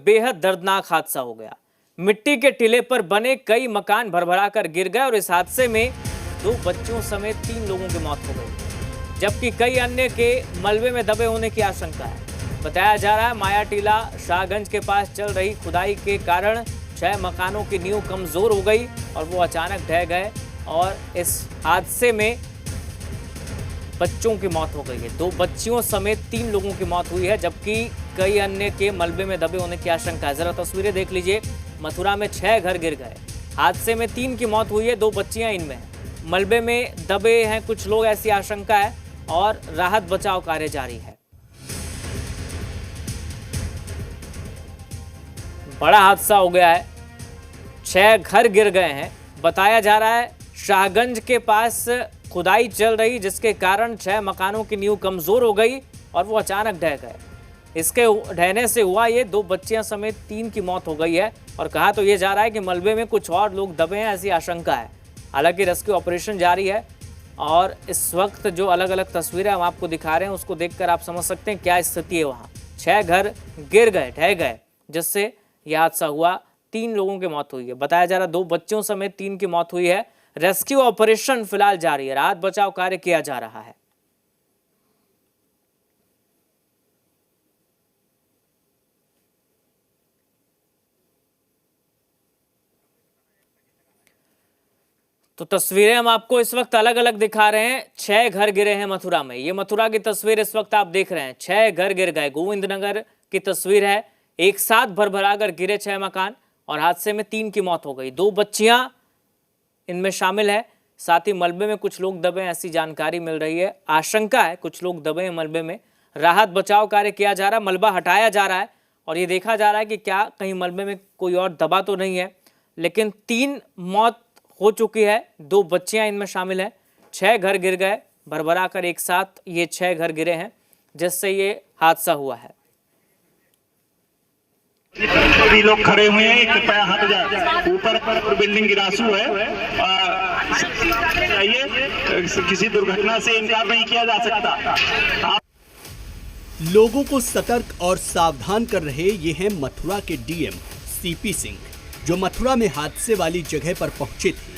बेहद दर्दनाक हादसा हो गया। मिट्टी के टीले पर बने कई मकान भरभरा कर गिर गए और इस हादसे में 2 बच्चों समेत 3 लोगों की मौत हो गई, जबकि कई अन्य के मलबे में दबे होने की आशंका है। बताया जा रहा है माया टीला शाहगंज के पास चल रही खुदाई के कारण 6 मकानों की नींव कमजोर हो गई और वो अचानक ढह गए और इस हादसे में बच्चों की मौत हो गई है। 2 बच्चियों समेत 3 लोगों की मौत हुई है, जबकि कई अन्य के मलबे में दबे होने की आशंका है। जरा तस्वीरें देख लीजिए। मथुरा में 6 घर गिर गए, हादसे में 3 की मौत हुई है, 2 बच्चियां इनमें हैं। मलबे में दबे हैं कुछ लोग, ऐसी आशंका है और राहत बचाव कार्य जारी है। बड़ा हादसा हो गया है, 6 घर गिर गए हैं। बताया जा रहा है शाहगंज के पास खुदाई चल रही, जिसके कारण 6 मकानों की नींव कमजोर हो गई और वो अचानक ढह गए। इसके ढहने से हुआ ये 2 बच्चियां समेत 3 की मौत हो गई है और कहा तो ये जा रहा है कि मलबे में कुछ और लोग दबे हैं, ऐसी आशंका है। हालांकि रेस्क्यू ऑपरेशन जारी है और इस वक्त जो अलग अलग तस्वीरें हम आपको दिखा रहे हैं उसको देखकर आप समझ सकते हैं क्या स्थिति है वहाँ। 6 घर गिर गए, ढह गए, जिससे यह हादसा हुआ। 3 लोगों की मौत हुई है। बताया जा रहा है 2 बच्चों समेत 3 की मौत हुई है। रेस्क्यू ऑपरेशन फिलहाल जारी है, राहत बचाव कार्य किया जा रहा है। तो तस्वीरें हम आपको इस वक्त अलग अलग दिखा रहे हैं। 6 घर गिरे हैं मथुरा में। ये मथुरा की तस्वीर इस वक्त आप देख रहे हैं। 6 घर गिर गए। गोविंद नगर की तस्वीर है। एक साथ भरभरा कर गिरे 6 मकान और हादसे में 3 की मौत हो गई। 2 बच्चियां इनमें शामिल है। साथ ही मलबे में कुछ लोग दबे हैं, ऐसी जानकारी मिल रही है। आशंका है कुछ लोग दबे हैं मलबे में। राहत बचाव कार्य किया जा रहा है, मलबा हटाया जा रहा है और ये देखा जा रहा है कि क्या कहीं मलबे में कोई और दबा तो नहीं है। लेकिन 3 मौत हो चुकी है, 2 बच्चियां इनमें शामिल है। 6 घर गिर गए, भरभरा कर एक साथ ये 6 घर गिरे हैं, जिससे ये हादसा हुआ है। सभी लोग खड़े हुए हैं, कृपया हट जाए। ऊपर बिल्डिंग गिरासू है, किसी दुर्घटना से इनकार नहीं किया जा सकता। लोगों को सतर्क और सावधान कर रहे ये हैं मथुरा के डीएम सीपी सिंह, जो मथुरा में हादसे वाली जगह पर पहुंचे थे।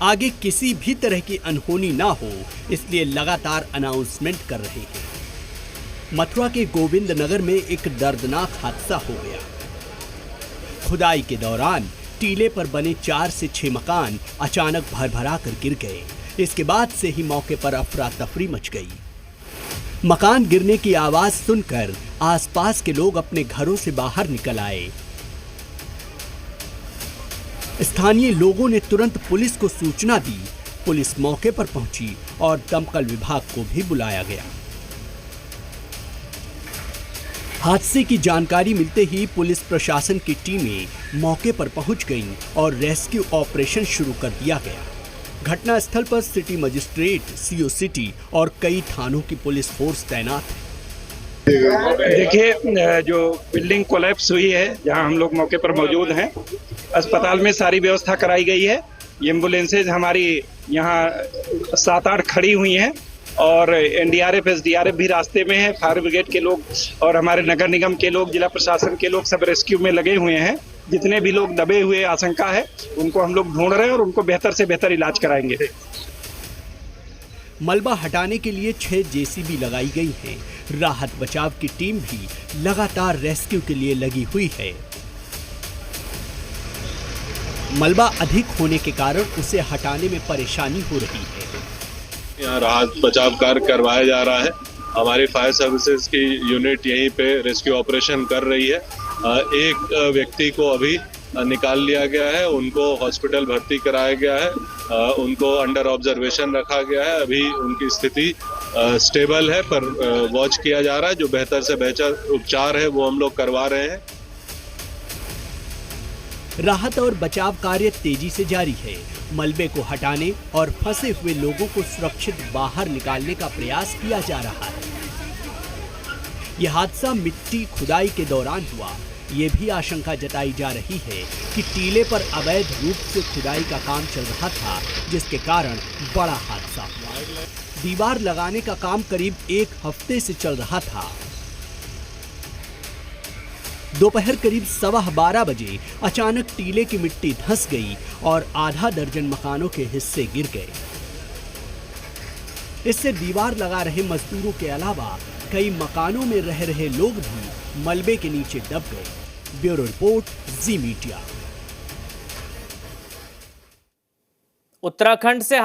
आगे किसी भी तरह की अनहोनी ना हो, इसलिए लगातार अनाउंसमेंट कर रहे हैं। मथुरा के गोविंद नगर में एक दर्दनाक हादसा हो गया। खुदाई के दौरान टीले पर बने 4 से 6 मकान अचानक भरभरा कर गिर गए। इसके बाद से ही मौके पर अफरा तफरी मच गई। मकान गिरने की आवाज सुनकर आसपास के लोग अपने घरों से बाहर निकल आए। स्थानीय लोगों ने तुरंत पुलिस को सूचना दी। पुलिस मौके पर पहुंची और दमकल विभाग को भी बुलाया गया। हादसे की जानकारी मिलते ही पुलिस प्रशासन की टीमें मौके पर पहुंच गईं और रेस्क्यू ऑपरेशन शुरू कर दिया गया। घटनास्थल पर सिटी मजिस्ट्रेट, सीओ सिटी और कई थानों की पुलिस फोर्स तैनात है। देखिए, जो बिल्डिंग कोलैप्स हुई है, जहां हम लोग मौके पर मौजूद हैं, अस्पताल में सारी व्यवस्था कराई गई है। एम्बुलेंसेज हमारी यहाँ 7-8 खड़ी हुई हैं और एनडीआरएफ, एसडीआरएफ भी रास्ते में है। फायर ब्रिगेड के लोग और हमारे नगर निगम के लोग, जिला प्रशासन के लोग सब रेस्क्यू में लगे हुए हैं। जितने भी लोग दबे हुए आशंका है, उनको हम लोग ढूंढ रहे हैं और उनको बेहतर से बेहतर इलाज कराएंगे। मलबा हटाने के लिए 6 जेसीबी लगाई गई हैं। राहत बचाव की टीम भी लगातार रेस्क्यू के लिए लगी हुई है। मलबा अधिक होने के कारण उसे हटाने में परेशानी हो रही है। यहाँ राहत बचाव कार्य करवाया जा रहा है। हमारी फायर सर्विसेज की यूनिट यहीं पे रेस्क्यू ऑपरेशन कर रही है। एक व्यक्ति को अभी निकाल लिया गया है, उनको हॉस्पिटल भर्ती कराया गया है, उनको अंडर ऑब्जर्वेशन रखा गया है। अभी उनकी स्थिति स्टेबल है, पर वॉच किया जा रहा है। जो बेहतर से बेहतर उपचार है वो हम लोग करवा रहे हैं। राहत और बचाव कार्य तेजी से जारी है। मलबे को हटाने और फंसे हुए लोगों को सुरक्षित बाहर निकालने का प्रयास किया जा रहा है। यह हादसा मिट्टी खुदाई के दौरान हुआ। ये भी आशंका जताई जा रही है कि टीले पर अवैध रूप से खुदाई का काम चल रहा था, जिसके कारण बड़ा हादसा हुआ। दीवार लगाने का काम करीब 1 हफ्ते से चल रहा था। दोपहर करीब 12:15 बजे अचानक टीले की मिट्टी धंस गई और आधा दर्जन मकानों के हिस्से गिर गए। इससे दीवार लगा रहे मजदूरों के अलावा कई मकानों में रह रहे लोग भी मलबे के नीचे दब गए। ब्यूरो रिपोर्ट, जी मीडिया। उत्तराखंड से